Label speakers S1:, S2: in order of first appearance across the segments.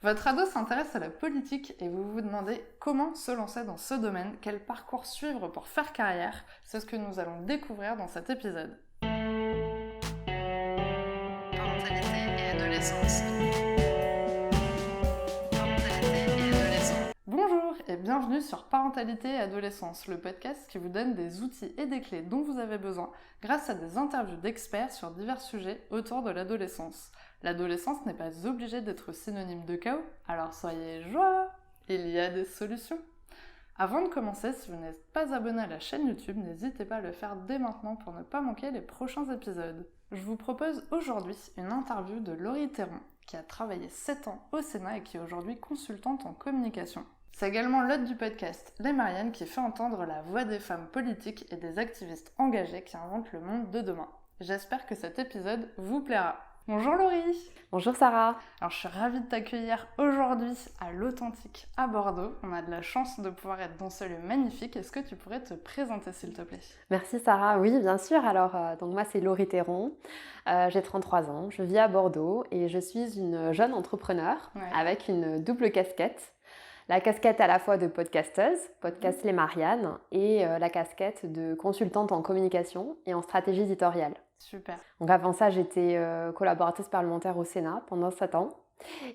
S1: Votre ado s'intéresse à la politique et vous vous demandez comment se lancer dans ce domaine, quel parcours suivre pour faire carrière. C'est ce que nous allons découvrir dans cet épisode. Parentalité et adolescence. Bonjour et bienvenue sur Parentalité et Adolescence, le podcast qui vous donne des outils et des clés dont vous avez besoin grâce à des interviews d'experts sur divers sujets autour de l'adolescence. L'adolescence n'est pas obligée d'être synonyme de chaos, alors soyez joie, il y a des solutions. Avant de commencer, si vous n'êtes pas abonné à la chaîne YouTube, n'hésitez pas à le faire dès maintenant pour ne pas manquer les prochains épisodes. Je vous propose aujourd'hui une interview de Laurie Théron, qui a travaillé 7 ans au Sénat et qui est aujourd'hui consultante en communication. C'est également l'hôte du podcast Les Mariannes qui fait entendre la voix des femmes politiques et des activistes engagés qui inventent le monde de demain. J'espère que cet épisode vous plaira. Bonjour Laurie.
S2: Bonjour Sarah.
S1: Alors je suis ravie de t'accueillir aujourd'hui à l'Authentique à Bordeaux. On a de la chance de pouvoir être dans ce lieu magnifique. Est-ce que tu pourrais te présenter s'il te plaît ?
S2: Merci Sarah, oui bien sûr. Alors donc moi c'est Laurie Théron, j'ai 33 ans, je vis à Bordeaux et je suis une jeune entrepreneur avec une double casquette. La casquette à la fois de podcasteuse, podcast Les Mariannes, et la casquette de consultante en communication et en stratégie éditoriale.
S1: Super.
S2: Donc avant ça, j'étais collaboratrice parlementaire au Sénat pendant 7 ans.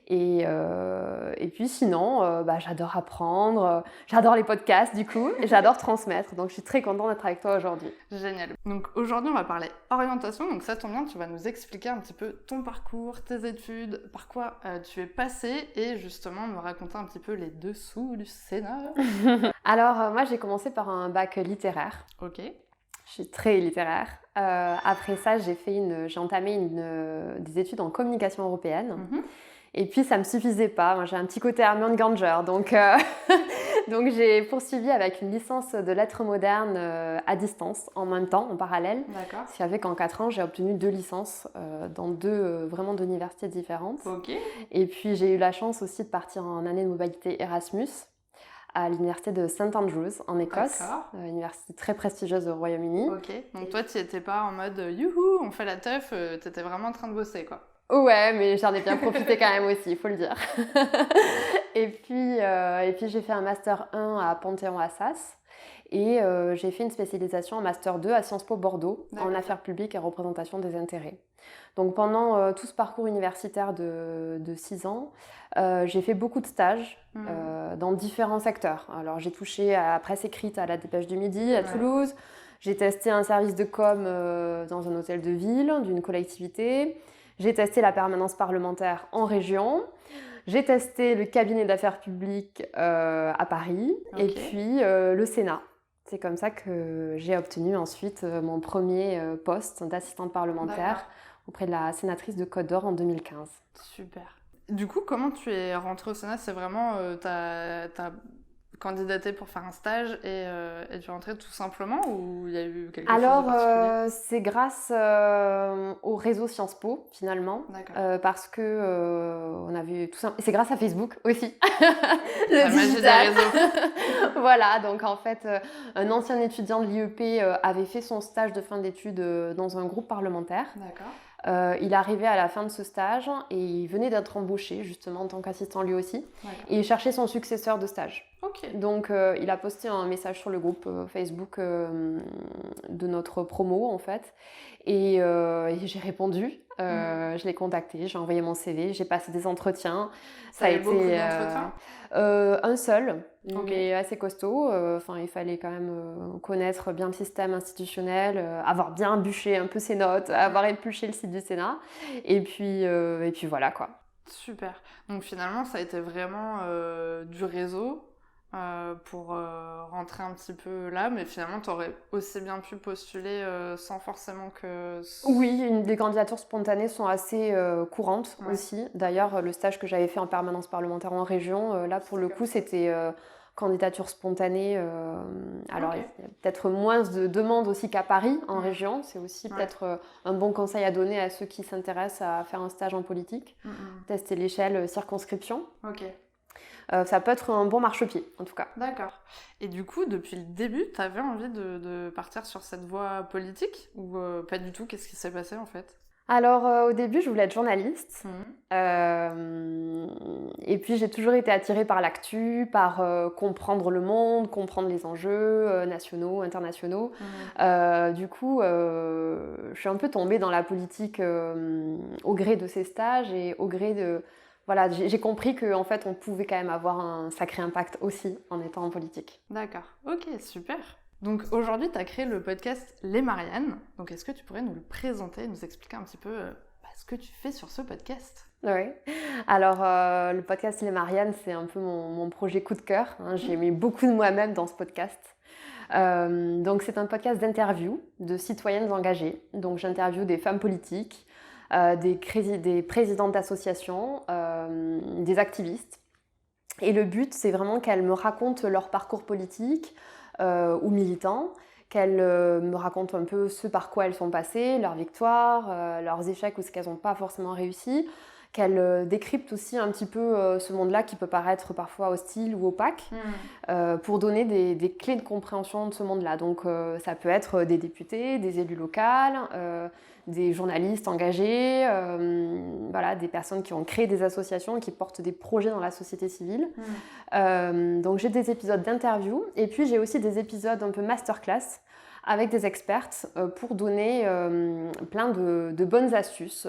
S2: Et puis sinon, j'adore apprendre, j'adore les podcasts du coup, et j'adore transmettre. Donc je suis très contente d'être avec toi aujourd'hui.
S1: Génial. Donc aujourd'hui, on va parler orientation. Donc ça tombe bien, tu vas nous expliquer un petit peu ton parcours, tes études, par quoi tu es passée et justement me raconter un petit peu les dessous du Sénat.
S2: Alors moi, j'ai commencé par un bac littéraire.
S1: Ok.
S2: Je suis très littéraire. Après ça, j'ai entamé des études en communication européenne. Mm-hmm. Et puis, ça ne me suffisait pas. Moi, j'ai un petit côté Hermione Granger. Donc j'ai poursuivi avec une licence de lettres modernes à distance, en même temps, en parallèle.
S1: D'accord.
S2: Ce qui a fait qu'en 4 ans, j'ai obtenu 2 licences dans deux universités différentes.
S1: Ok.
S2: Et puis, j'ai eu la chance aussi de partir en année de mobilité Erasmus à l'université de St Andrews en Écosse, université très prestigieuse au Royaume-Uni.
S1: Ok, donc toi tu étais pas en mode youhou, on fait la teuf, t'étais vraiment en train de bosser quoi.
S2: Ouais, mais j'en ai bien profité quand même aussi, il faut le dire. Et puis j'ai fait un Master 1 à Panthéon-Assas et j'ai fait une spécialisation en Master 2 à Sciences Po Bordeaux en affaires publiques et représentation des intérêts. Donc pendant tout ce parcours universitaire de 6 ans, j'ai fait beaucoup de stages dans différents secteurs. Alors j'ai touché à la presse écrite à la Dépêche du Midi à Toulouse, j'ai testé un service de com dans un hôtel de ville d'une collectivité, j'ai testé la permanence parlementaire en région, j'ai testé le cabinet d'affaires publiques à Paris et puis le Sénat. C'est comme ça que j'ai obtenu ensuite mon premier poste d'assistante parlementaire auprès de la sénatrice de Côte d'Or en 2015.
S1: Super. Du coup, comment tu es rentrée au Sénat ? C'est vraiment, t'as candidaté pour faire un stage et tu es rentrée tout simplement ou il y a eu quelque chose de particulier ?
S2: C'est grâce au réseau Sciences Po finalement, parce que on a vu tout ça. Et c'est grâce à Facebook aussi.
S1: La magie des réseaux.
S2: Voilà, donc en fait, un ancien étudiant de l'IEP avait fait son stage de fin d'études dans un groupe parlementaire.
S1: D'accord.
S2: Il arrivait à la fin de ce stage et il venait d'être embauché justement en tant qu'assistant lui aussi. Et il cherchait son successeur de stage.
S1: Okay.
S2: Donc il a posté un message sur le groupe Facebook de notre promo en fait. Et j'ai répondu, je l'ai contacté, j'ai envoyé mon CV, j'ai passé des entretiens.
S1: Ça a été beaucoup d'entretiens ?
S2: Un seul, mais assez costaud. Il fallait quand même connaître bien le système institutionnel, avoir bien bûché un peu ses notes, avoir épluché le site du Sénat. Et puis voilà quoi.
S1: Super. Donc finalement, ça a été vraiment du réseau pour rentrer un petit peu là, mais finalement, tu aurais aussi bien pu postuler sans forcément que...
S2: Oui, les candidatures spontanées sont assez courantes aussi. D'ailleurs, le stage que j'avais fait en permanence parlementaire en région, là, pour le coup, c'était candidature spontanée. Alors, il y a peut-être moins de demandes aussi qu'à Paris, en région. C'est aussi peut-être un bon conseil à donner à ceux qui s'intéressent à faire un stage en politique. Tester l'échelle circonscription.
S1: Ok.
S2: Ça peut être un bon marchepied, en tout cas.
S1: D'accord. Et du coup, depuis le début, tu avais envie de partir sur cette voie politique ou pas du tout ? Qu'est-ce qui s'est passé, en fait ?
S2: Alors, au début, je voulais être journaliste. Et puis, j'ai toujours été attirée par l'actu, par comprendre le monde, comprendre les enjeux nationaux, internationaux. Du coup, je suis un peu tombée dans la politique au gré de ces stages et au gré de... Voilà, j'ai compris qu'en fait, on pouvait quand même avoir un sacré impact aussi en étant en politique.
S1: D'accord, ok, super. Donc aujourd'hui, tu as créé le podcast Les Mariannes. Donc est-ce que tu pourrais nous le présenter, nous expliquer un petit peu ce que tu fais sur ce podcast ?
S2: Oui. Alors, le podcast Les Mariannes, c'est un peu mon projet coup de cœur. J'ai mis beaucoup de moi-même dans ce podcast. Donc, c'est un podcast d'interview de citoyennes engagées. Donc, j'interviewe des femmes politiques, des présidentes d'associations, des activistes. Et le but, c'est vraiment qu'elles me racontent leur parcours politique ou militant, qu'elles me racontent un peu ce par quoi elles sont passées, leurs victoires, leurs échecs ou ce qu'elles n'ont pas forcément réussi, qu'elles décryptent aussi un petit peu ce monde-là qui peut paraître parfois hostile ou opaque, pour donner des clés de compréhension de ce monde-là. Donc ça peut être des députés, des élus locaux, des journalistes engagés, voilà, des personnes qui ont créé des associations et qui portent des projets dans la société civile. Donc j'ai des épisodes d'interview et puis j'ai aussi des épisodes un peu masterclass avec des expertes pour donner plein de bonnes astuces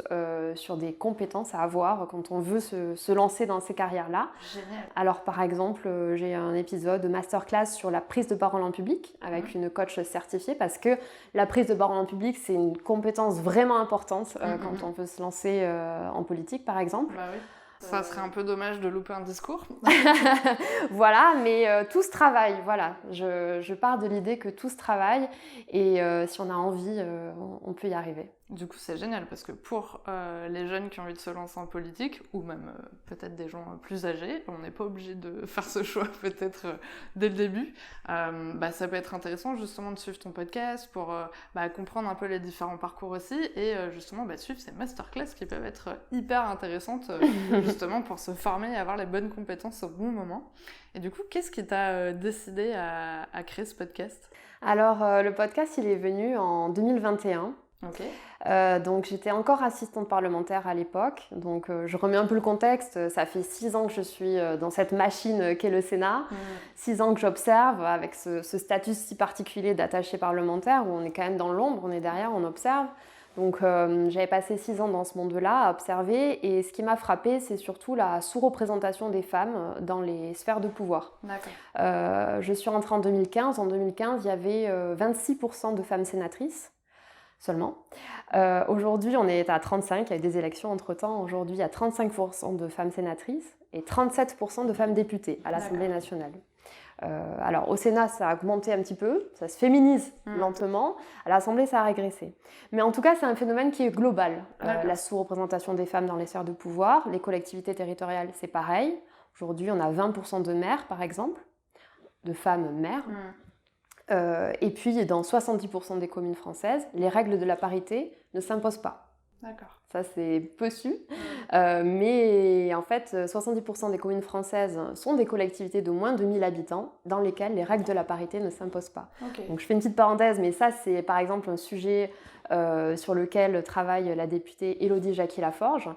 S2: sur des compétences à avoir quand on veut se lancer dans ces carrières-là.
S1: Génial.
S2: Alors par exemple, j'ai un épisode de masterclass sur la prise de parole en public avec une coach certifiée parce que la prise de parole en public, c'est une compétence vraiment importante quand on veut se lancer en politique par exemple.
S1: Bah oui. Ça serait un peu dommage de louper un discours.
S2: Voilà, mais tout se travaille, voilà. Je pars de l'idée que tout se travaille et si on a envie, on peut y arriver.
S1: Du coup, c'est génial parce que pour les jeunes qui ont envie de se lancer en politique, ou même peut-être des gens plus âgés, on n'est pas obligé de faire ce choix peut-être dès le début. Ça peut être intéressant justement de suivre ton podcast pour comprendre un peu les différents parcours aussi et justement suivre ces masterclass qui peuvent être hyper intéressantes justement pour se former et avoir les bonnes compétences au bon moment. Et du coup, qu'est-ce qui t'a décidé à créer ce podcast ?
S2: Alors, le podcast, il est venu en 2021.
S1: Ok.
S2: Donc j'étais encore assistante parlementaire à l'époque, donc je remets un peu le contexte, ça fait 6 ans que je suis dans cette machine qu'est le Sénat, 6 ans que j'observe avec ce statut si particulier d'attaché parlementaire où on est quand même dans l'ombre, on est derrière, on observe. Donc j'avais passé 6 ans dans ce monde-là à observer et ce qui m'a frappée, c'est surtout la sous-représentation des femmes dans les sphères de pouvoir.
S1: D'accord.
S2: Je suis rentrée en 2015, il y avait 26% de femmes sénatrices. Seulement. Aujourd'hui, on est à 35, il y a eu des élections entre-temps. Aujourd'hui, il y a 35% de femmes sénatrices et 37% de femmes députées à l'Assemblée nationale. Alors, au Sénat, ça a augmenté un petit peu, ça se féminise lentement. À l'Assemblée, ça a régressé. Mais en tout cas, c'est un phénomène qui est global. La sous-représentation des femmes dans les sphères de pouvoir, les collectivités territoriales, c'est pareil. Aujourd'hui, on a 20% de maires, par exemple, de femmes maires. Et puis, dans 70% des communes françaises, les règles de la parité ne s'imposent pas.
S1: D'accord.
S2: Ça, c'est peu su. Mais en fait, 70% des communes françaises sont des collectivités de moins de 1000 habitants dans lesquelles les règles de la parité ne s'imposent pas.
S1: Okay.
S2: Donc, je fais une petite parenthèse, mais ça, c'est par exemple un sujet sur lequel travaille la députée Élodie Jacquier-Laforge,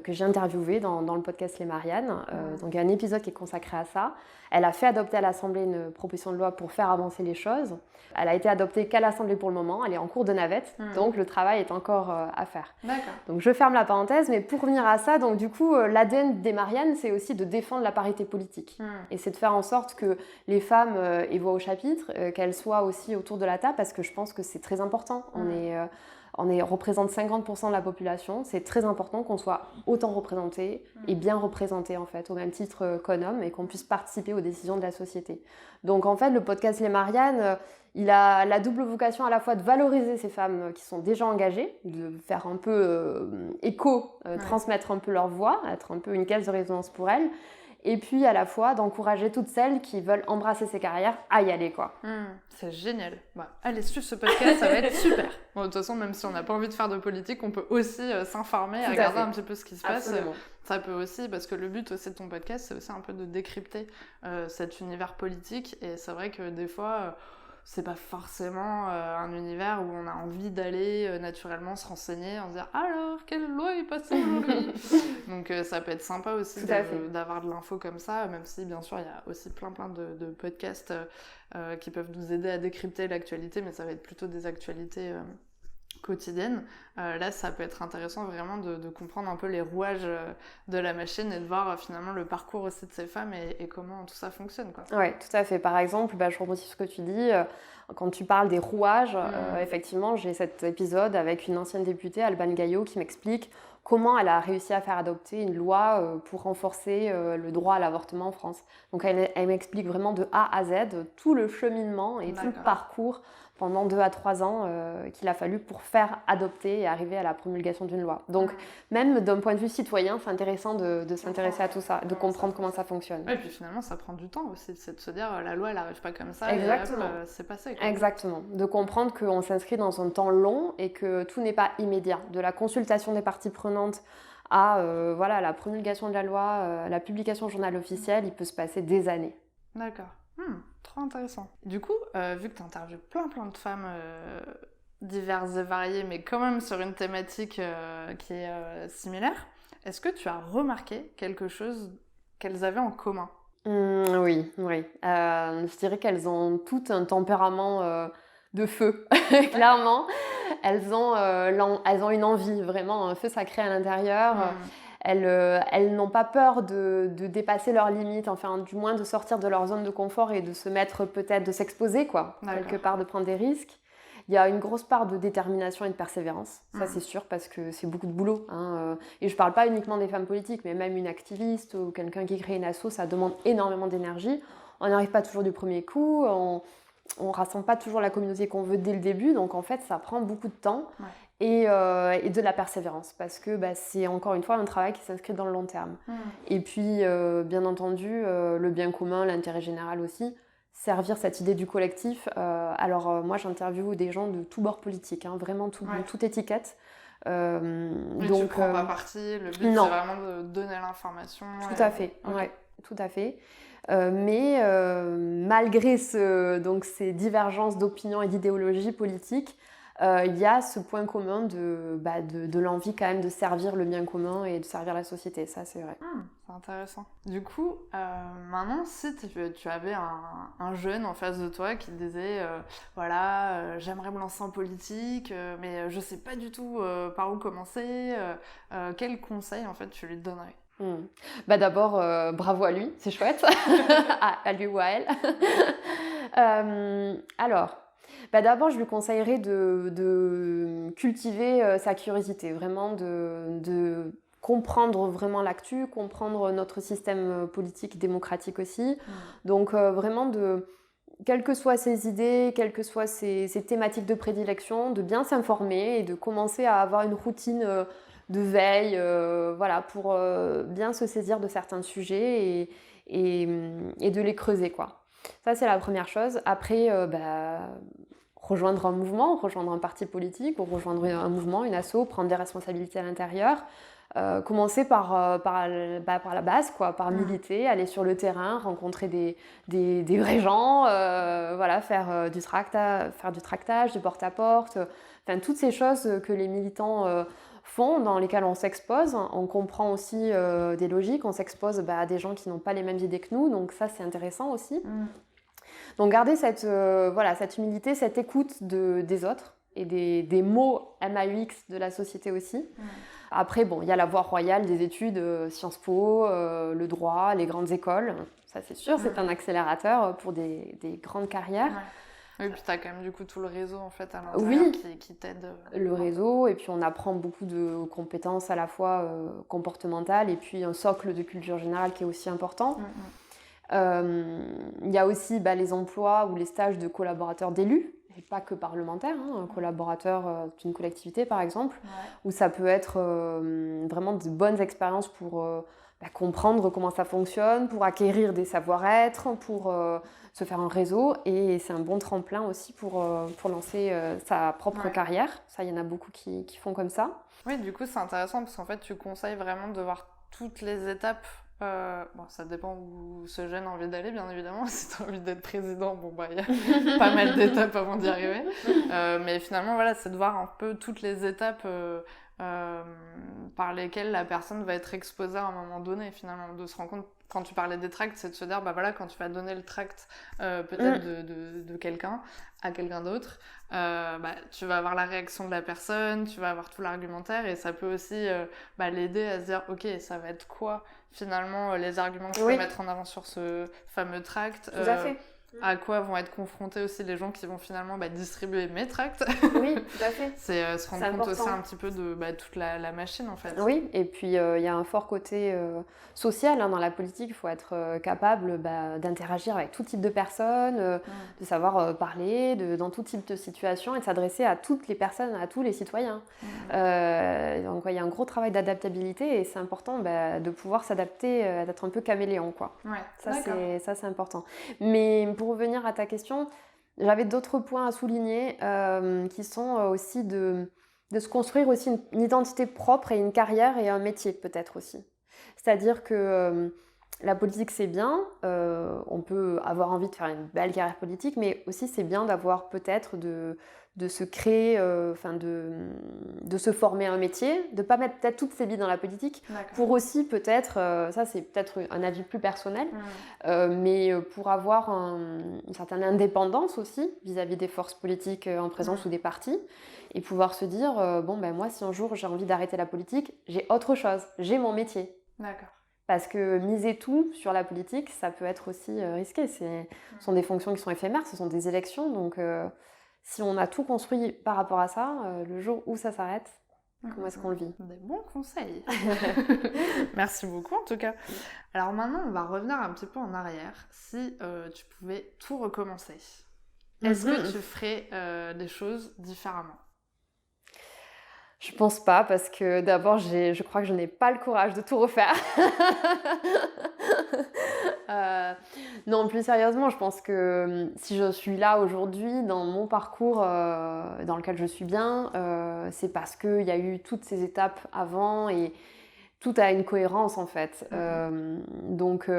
S2: que j'ai interviewée dans le podcast Les Mariannes. Donc, il y a un épisode qui est consacré à ça. Elle a fait adopter à l'Assemblée une proposition de loi pour faire avancer les choses. Elle a été adoptée qu'à l'Assemblée pour le moment. Elle est en cours de navette, donc le travail est encore à faire.
S1: D'accord.
S2: Donc, je ferme la parenthèse, mais pour revenir à ça, donc du coup, l'ADN des Mariannes, c'est aussi de défendre la parité politique. Et c'est de faire en sorte que les femmes y voient au chapitre, qu'elles soient aussi autour de la table, parce que je pense que c'est très important. On représente 50% de la population, c'est très important qu'on soit autant représenté et bien représenté en fait, au même titre qu'un homme, et qu'on puisse participer aux décisions de la société. Donc en fait, le podcast Les Mariannes, il a la double vocation à la fois de valoriser ces femmes qui sont déjà engagées, de faire un peu écho, transmettre un peu leur voix, être un peu une caisse de résonance pour elles, et puis à la fois d'encourager toutes celles qui veulent embrasser ces carrières à y aller, quoi.
S1: C'est génial. Allez, suivre ce podcast, ça va être super. Bon, de toute façon, même si on n'a pas envie de faire de politique, on peut aussi s'informer, regarder un petit peu ce qui se passe. Ça peut aussi, parce que le but aussi de ton podcast, c'est aussi un peu de décrypter cet univers politique. Et c'est vrai que des fois, c'est pas forcément un univers où on a envie d'aller naturellement se renseigner, en se dire alors quelle loi est passée aujourd'hui. Donc ça peut être sympa aussi d'avoir de l'info comme ça, même si bien sûr il y a aussi plein de podcasts qui peuvent nous aider à décrypter l'actualité, mais ça va être plutôt des actualités quotidienne. Là, ça peut être intéressant vraiment de comprendre un peu les rouages de la machine et de voir finalement le parcours aussi de ces femmes et comment tout ça fonctionne, quoi.
S2: Oui, tout à fait. Par exemple, je rebondis sur ce que tu dis. Quand tu parles des rouages, effectivement, j'ai cet épisode avec une ancienne députée, Alban Gaillot, qui m'explique comment elle a réussi à faire adopter une loi pour renforcer le droit à l'avortement en France. Donc, elle m'explique vraiment de A à Z tout le cheminement et tout le parcours pendant 2 à 3 ans qu'il a fallu pour faire adopter et arriver à la promulgation d'une loi. Donc, même d'un point de vue citoyen, c'est intéressant de s'intéresser à tout ça, de comprendre comment ça fonctionne.
S1: Et puis finalement, ça prend du temps aussi, c'est de se dire la loi, elle n'arrive pas comme ça,
S2: exactement.
S1: Et hop, c'est passé, quoi.
S2: Exactement. De comprendre qu'on s'inscrit dans un temps long et que tout n'est pas immédiat. De la consultation des parties prenantes à la promulgation de la loi, la publication au journal officiel, il peut se passer des années.
S1: D'accord. Trop intéressant. Du coup, vu que tu interviews plein de femmes diverses et variées, mais quand même sur une thématique qui est similaire, est-ce que tu as remarqué quelque chose qu'elles avaient en commun ?
S2: Oui. Je dirais qu'elles ont toutes un tempérament de feu, clairement. Elles ont une envie, vraiment un feu sacré à l'intérieur. Elles n'ont pas peur de dépasser leurs limites, enfin du moins de sortir de leur zone de confort et de se mettre peut-être, de s'exposer quelque part, de prendre des risques. Il y a une grosse part de détermination et de persévérance, ça c'est sûr, parce que c'est beaucoup de boulot. Et je parle pas uniquement des femmes politiques, mais même une activiste ou quelqu'un qui crée une asso, ça demande énormément d'énergie. On n'arrive pas toujours du premier coup, on rassemble pas toujours la communauté qu'on veut dès le début, donc en fait ça prend beaucoup de temps. Et de la persévérance, parce que c'est encore une fois un travail qui s'inscrit dans le long terme. Et puis, bien entendu, le bien commun, l'intérêt général aussi, servir cette idée du collectif. Moi, j'interviewe des gens de tous bords politiques, vraiment toute étiquette.
S1: Mais donc, tu ne prends pas parti, le but c'est vraiment de donner l'information.
S2: Tout à fait, okay. Tout à fait. Mais malgré ces divergences d'opinion et d'idéologie politique, il y a ce point commun de l'envie quand même de servir le bien commun et de servir la société, ça c'est vrai.
S1: C'est intéressant. Du coup, maintenant, si tu avais un jeune en face de toi qui te disait j'aimerais me lancer en politique, mais je sais pas du tout par où commencer, quel conseil en fait tu lui donnerais ?
S2: D'abord, bravo à lui, c'est chouette, à lui ou à elle. D'abord, je lui conseillerais de cultiver sa curiosité, vraiment de comprendre vraiment l'actu, comprendre notre système politique démocratique aussi. Donc vraiment, quelles que soient ses idées, quelles que soient ses thématiques de prédilection, de bien s'informer et de commencer à avoir une routine de veille, pour bien se saisir de certains sujets et de les creuser, quoi. Ça, c'est la première chose. Après, rejoindre un mouvement, rejoindre un parti politique, ou rejoindre un mouvement, une asso, prendre des responsabilités à l'intérieur. Commencer par la base, par militer, aller sur le terrain, rencontrer des vrais gens, faire du tractage, du porte-à-porte, toutes ces choses que les militants font, dans lesquelles on s'expose. On comprend aussi des logiques, on s'expose à des gens qui n'ont pas les mêmes idées que nous, donc ça c'est intéressant aussi. Donc garder cette humilité, cette écoute des autres et des mots MAUX de la société aussi. Après, il y a la voie royale des études, Sciences Po, le droit, les grandes écoles. Ça, c'est sûr, c'est un accélérateur pour des grandes carrières.
S1: Oui, puis tu as quand même du coup tout le réseau en fait à l'intérieur qui t'aide.
S2: Le réseau, et puis on apprend beaucoup de compétences à la fois comportementales et puis un socle de culture générale qui est aussi important. Il y a aussi les emplois ou les stages de collaborateurs d'élus, et pas que parlementaires, un collaborateur d'une collectivité par exemple, où ça peut être vraiment de bonnes expériences pour comprendre comment ça fonctionne, pour acquérir des savoir-être, pour se faire un réseau, et c'est un bon tremplin aussi pour lancer sa propre carrière. Ça, il y en a beaucoup qui font comme ça.
S1: Oui, du coup c'est intéressant parce qu'en fait tu conseilles vraiment de voir toutes les étapes Bon, ça dépend où ce jeune a envie d'aller, bien évidemment. Si tu as envie d'être président, bon, bah, il y a pas mal d'étapes avant d'y arriver. Mais finalement, voilà, c'est de voir un peu toutes les étapes par lesquelles la personne va être exposée à un moment donné, finalement, de se rendre compte. Quand tu parlais des tracts, c'est de se dire, bah voilà, quand tu vas donner le tract peut-être de quelqu'un à quelqu'un d'autre, bah, tu vas avoir la réaction de la personne, tu vas avoir tout l'argumentaire, et ça peut aussi l'aider à se dire, ok, ça va être quoi finalement les arguments que je peux mettre en avant sur ce fameux tract.
S2: Tout à fait.
S1: À quoi vont être confrontés aussi les gens qui vont finalement distribuer mes tracts.
S2: Oui, tout à fait.
S1: C'est se rendre compte aussi un petit peu de toute la machine en fait.
S2: Oui, et puis il y a un fort côté social dans la politique. Il faut être capable d'interagir avec tout type de personnes, de savoir parler dans tout type de situation et de s'adresser à toutes les personnes, à tous les citoyens. Donc il y a un gros travail d'adaptabilité et c'est important de pouvoir s'adapter, d'être un peu caméléon, quoi.
S1: Ouais,
S2: ça c'est important. Mais pour revenir à ta question, j'avais d'autres points à souligner qui sont aussi de se construire aussi une identité propre et une carrière et un métier peut-être aussi. C'est-à-dire que la politique c'est bien, on peut avoir envie de faire une belle carrière politique, mais aussi c'est bien d'avoir peut-être de se créer, de se former un métier, de ne pas mettre peut-être toutes ses billes dans la politique, pour aussi peut-être, ça c'est peut-être un avis plus personnel, mais pour avoir une certaine indépendance aussi vis-à-vis des forces politiques en présence ou des partis, et pouvoir se dire, moi si un jour j'ai envie d'arrêter la politique, j'ai autre chose, j'ai mon métier.
S1: D'accord.
S2: Parce que miser tout sur la politique, ça peut être aussi risqué. Ce sont des fonctions qui sont éphémères, ce sont des élections, donc si on a tout construit par rapport à ça, le jour où ça s'arrête, comment est-ce qu'on le vit ?
S1: Des bons conseils. Merci beaucoup en tout cas. Alors maintenant, on va revenir un petit peu en arrière. Si tu pouvais tout recommencer, est-ce que tu ferais des choses différemment ?
S2: Je pense pas, parce que d'abord, je crois que je n'ai pas le courage de tout refaire. Non, plus sérieusement, je pense que si je suis là aujourd'hui, dans mon parcours dans lequel je suis bien, c'est parce qu'il y a eu toutes ces étapes avant et tout a une cohérence en fait. Donc,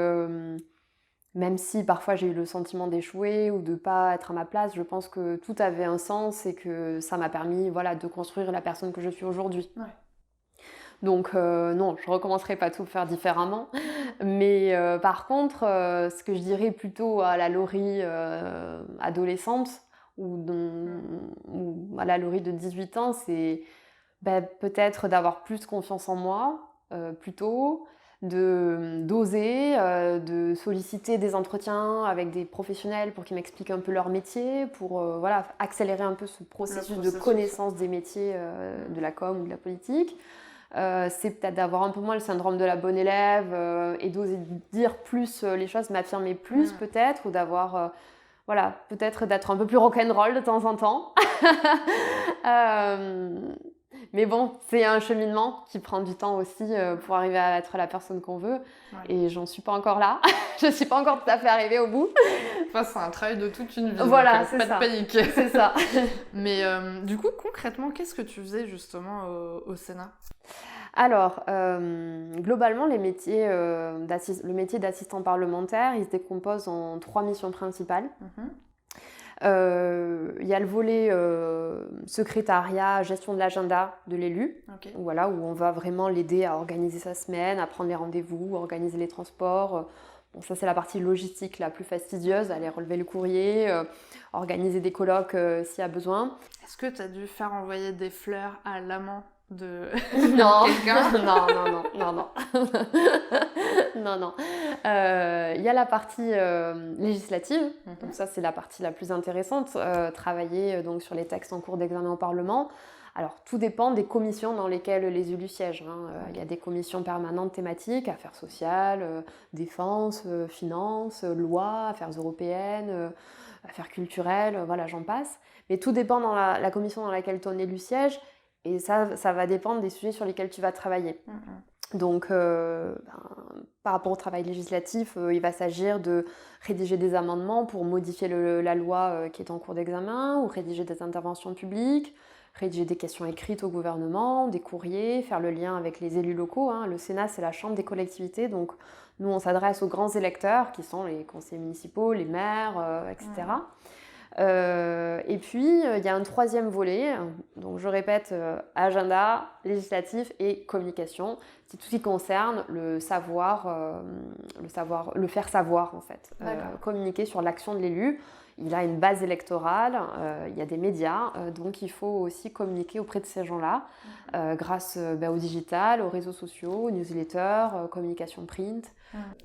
S2: même si parfois j'ai eu le sentiment d'échouer ou de ne pas être à ma place, je pense que tout avait un sens et que ça m'a permis de construire la personne que je suis aujourd'hui.
S1: Ouais.
S2: Donc non, je ne recommencerai pas tout faire différemment. Mais par contre, ce que je dirais plutôt à la Laurie adolescente ou à la Laurie de 18 ans, c'est peut-être d'avoir plus confiance en moi plutôt, d'oser, de solliciter des entretiens avec des professionnels pour qu'ils m'expliquent un peu leur métier, pour accélérer un peu ce processus de connaissance des métiers de la com ou de la politique. C'est peut-être d'avoir un peu moins le syndrome de la bonne élève et d'oser dire plus les choses, m'affirmer plus peut-être, ou d'avoir peut-être d'être un peu plus rock'n'roll de temps en temps. Mais bon, c'est un cheminement qui prend du temps aussi pour arriver à être la personne qu'on veut. Ouais. Et j'en suis pas encore là. Je suis pas encore tout à fait arrivée au bout.
S1: Enfin, c'est un travail de toute une vie.
S2: Voilà,
S1: donc,
S2: c'est
S1: pas
S2: ça.
S1: de panique.
S2: C'est ça.
S1: Mais du coup, concrètement, qu'est-ce que tu faisais justement au Sénat ?
S2: Alors, globalement, le métier d'assistant parlementaire, il se décompose en 3 missions principales. Il y a le volet secrétariat, gestion de l'agenda de l'élu, où on va vraiment l'aider à organiser sa semaine, à prendre les rendez-vous, à organiser les transports. Bon, ça, c'est la partie logistique la plus fastidieuse, aller relever le courrier, organiser des colloques s'il y a besoin.
S1: Est-ce que tu as dû faire envoyer des fleurs à l'amant de
S2: non.
S1: quelqu'un ?
S2: Non. Il y a la partie législative, donc ça c'est la partie la plus intéressante, travailler donc sur les textes en cours d'examen au Parlement. Alors tout dépend des commissions dans lesquelles les élus siègent. Il y a des commissions permanentes thématiques, affaires sociales, défense, finances, loi, affaires européennes, affaires culturelles, j'en passe. Mais tout dépend dans la commission dans laquelle ton élu siège. Et ça va dépendre des sujets sur lesquels tu vas travailler. Donc, par rapport au travail législatif, il va s'agir de rédiger des amendements pour modifier la loi qui est en cours d'examen, ou rédiger des interventions publiques, rédiger des questions écrites au gouvernement, des courriers, faire le lien avec les élus locaux. Hein. Le Sénat, c'est la chambre des collectivités, donc nous, on s'adresse aux grands électeurs, qui sont les conseillers municipaux, les maires, etc. Et puis, il y a un troisième volet, donc je répète, agenda, législatif et communication. C'est tout ce qui concerne le faire savoir en fait. Communiquer sur l'action de l'élu. Il a une base électorale, il y a des médias, donc il faut aussi communiquer auprès de ces gens-là grâce au digital, aux réseaux sociaux, aux newsletters, communication print.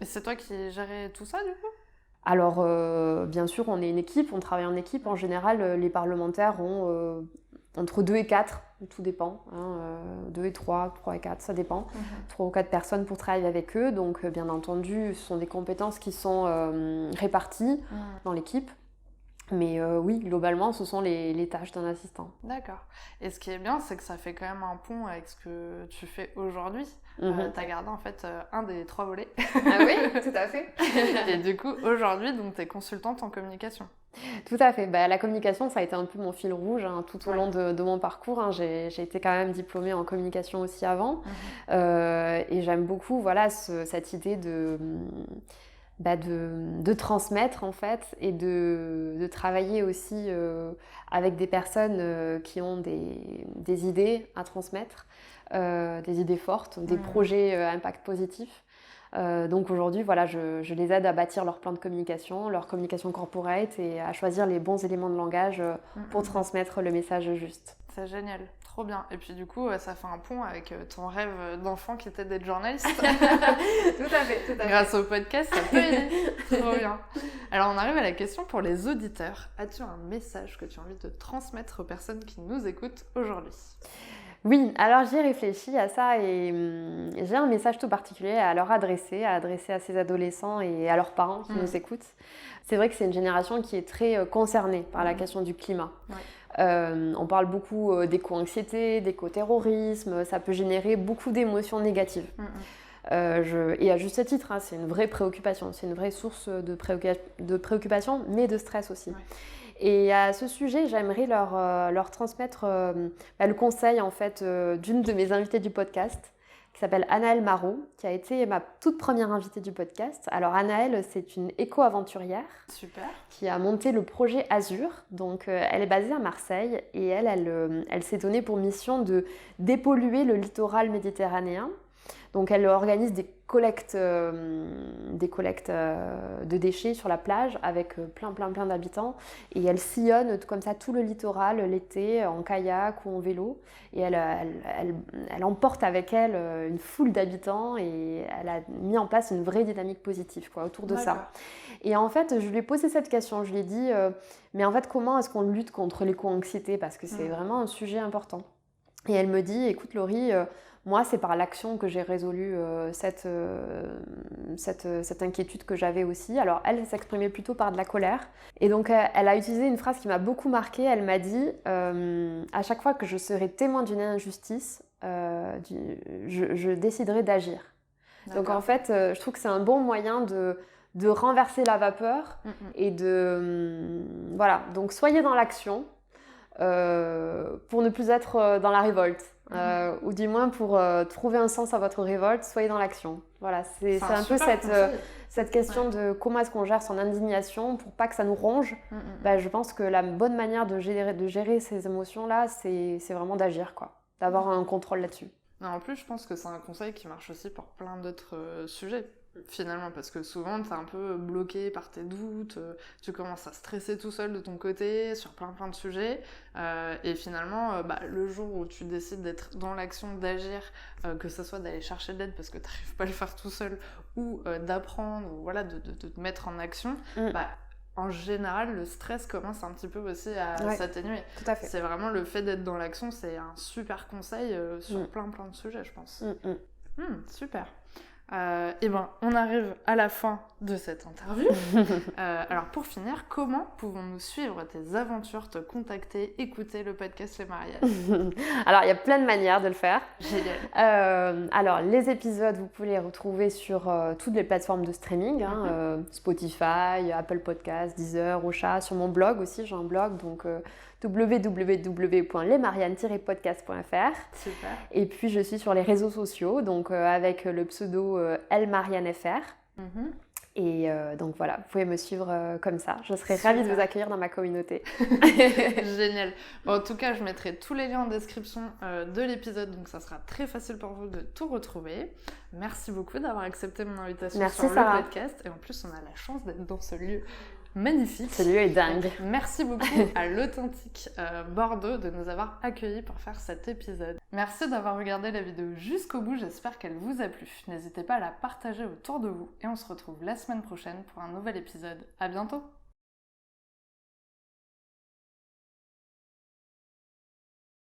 S1: Et c'est toi qui gérais tout ça du coup ?
S2: Alors, bien sûr, on est une équipe, on travaille en équipe. En général, les parlementaires ont entre 2 et 4, tout dépend. 2 et 3, 3 et 4, ça dépend. 3 ou 4 personnes pour travailler avec eux. Donc, bien entendu, ce sont des compétences qui sont réparties dans l'équipe. Mais oui, globalement, ce sont les tâches d'un assistant.
S1: D'accord. Et ce qui est bien, c'est que ça fait quand même un pont avec ce que tu fais aujourd'hui. Tu as gardé en fait un des 3 volets.
S2: Ah oui, tout à fait.
S1: Et du coup, aujourd'hui, tu es consultante en communication.
S2: Tout à fait. La communication, ça a été un peu mon fil rouge tout au long de mon parcours. J'ai été quand même diplômée en communication aussi avant. Et j'aime beaucoup cette idée de transmettre en fait et de travailler aussi avec des personnes qui ont des idées à transmettre, des idées fortes, des projets à impact positif. Donc aujourd'hui, je les aide à bâtir leur plan de communication, leur communication corporate et à choisir les bons éléments de langage pour transmettre le message juste.
S1: C'est génial, trop bien. Et puis du coup, ça fait un pont avec ton rêve d'enfant qui était d'être journaliste.
S2: Tout à fait.
S1: Grâce au podcast, ça peut aider. Trop bien. Alors on arrive à la question pour les auditeurs. As-tu un message que tu as envie de transmettre aux personnes qui nous écoutent aujourd'hui ?
S2: Oui, alors j'ai réfléchi à ça et j'ai un message tout particulier à leur adresser à ces adolescents et à leurs parents qui nous écoutent. C'est vrai que c'est une génération qui est très concernée par la question du climat. On parle beaucoup d'éco-anxiété, d'éco-terrorisme, ça peut générer beaucoup d'émotions négatives. Et à juste titre, c'est une vraie préoccupation, c'est une vraie source de préoccupation, mais de stress aussi. Et à ce sujet, j'aimerais leur transmettre le conseil en fait d'une de mes invitées du podcast qui s'appelle Anaëlle Marot, qui a été ma toute première invitée du podcast. Alors Anaëlle, c'est une éco-aventurière.
S1: Super.
S2: Qui a monté le projet Azur. Donc elle est basée à Marseille et elle s'est donnée pour mission de dépolluer le littoral méditerranéen. Donc elle organise des collectes de déchets sur la plage avec plein d'habitants et elle sillonne comme ça tout le littoral l'été en kayak ou en vélo et elle emporte avec elle une foule d'habitants et elle a mis en place une vraie dynamique positive autour de ça. Et en fait, je lui ai posé cette question, je lui ai dit mais en fait comment est-ce qu'on lutte contre l'éco-anxiété parce que c'est vraiment un sujet important. Et elle me dit écoute Laurie, moi, c'est par l'action que j'ai résolu cette inquiétude que j'avais aussi. Alors, elle s'exprimait plutôt par de la colère. Et donc, elle a utilisé une phrase qui m'a beaucoup marquée. Elle m'a dit à chaque fois que je serai témoin d'une injustice, je déciderai d'agir. D'accord. Donc, en fait, je trouve que c'est un bon moyen de renverser la vapeur et donc, soyez dans l'action pour ne plus être dans la révolte. Ou du moins pour trouver un sens à votre révolte, soyez dans l'action. Voilà, c'est un peu cette question de comment est-ce qu'on gère son indignation pour pas que ça nous ronge. Je pense que la bonne manière de gérer ces émotions-là, c'est vraiment d'agir, d'avoir un contrôle là-dessus.
S1: En plus, je pense que c'est un conseil qui marche aussi pour plein d'autres sujets. Finalement, parce que souvent t'es un peu bloqué par tes doutes, tu commences à stresser tout seul de ton côté sur plein de sujets et finalement le jour où tu décides d'être dans l'action, d'agir, que ce soit d'aller chercher de l'aide parce que t'arrives pas à le faire tout seul ou d'apprendre ou de te mettre en action, en général le stress commence un petit peu aussi à s'atténuer.
S2: Tout à fait.
S1: C'est vraiment le fait d'être dans l'action, c'est un super conseil sur plein de sujets je pense. Super. Et ben, on arrive à la fin de cette interview. Alors pour finir, comment pouvons-nous suivre tes aventures, te contacter, écouter le podcast Les Mariannes?
S2: Alors il y a plein de manières de le faire.
S1: Génial.
S2: Alors les épisodes, vous pouvez les retrouver sur toutes les plateformes de streaming, Spotify, Apple Podcasts, Deezer, Ocha, sur mon blog aussi, j'ai un blog, donc www.lesmariannes-podcast.fr.
S1: Super.
S2: Et puis je suis sur les réseaux sociaux, donc avec le pseudo LMarianneFR. Et donc voilà, vous pouvez me suivre comme ça. Je serai ravie de vous accueillir dans ma communauté.
S1: Génial. Bon, en tout cas, je mettrai tous les liens en description de l'épisode, donc ça sera très facile pour vous de tout retrouver. Merci beaucoup d'avoir accepté mon invitation sur le podcast. Et en plus, on a la chance d'être dans ce lieu magnifique.
S2: Ce lieu est dingue.
S1: Merci beaucoup à l'Authentique Bordeaux de nous avoir accueillis pour faire cet épisode. Merci d'avoir regardé la vidéo jusqu'au bout, j'espère qu'elle vous a plu. N'hésitez pas à la partager autour de vous et on se retrouve la semaine prochaine pour un nouvel épisode. À bientôt!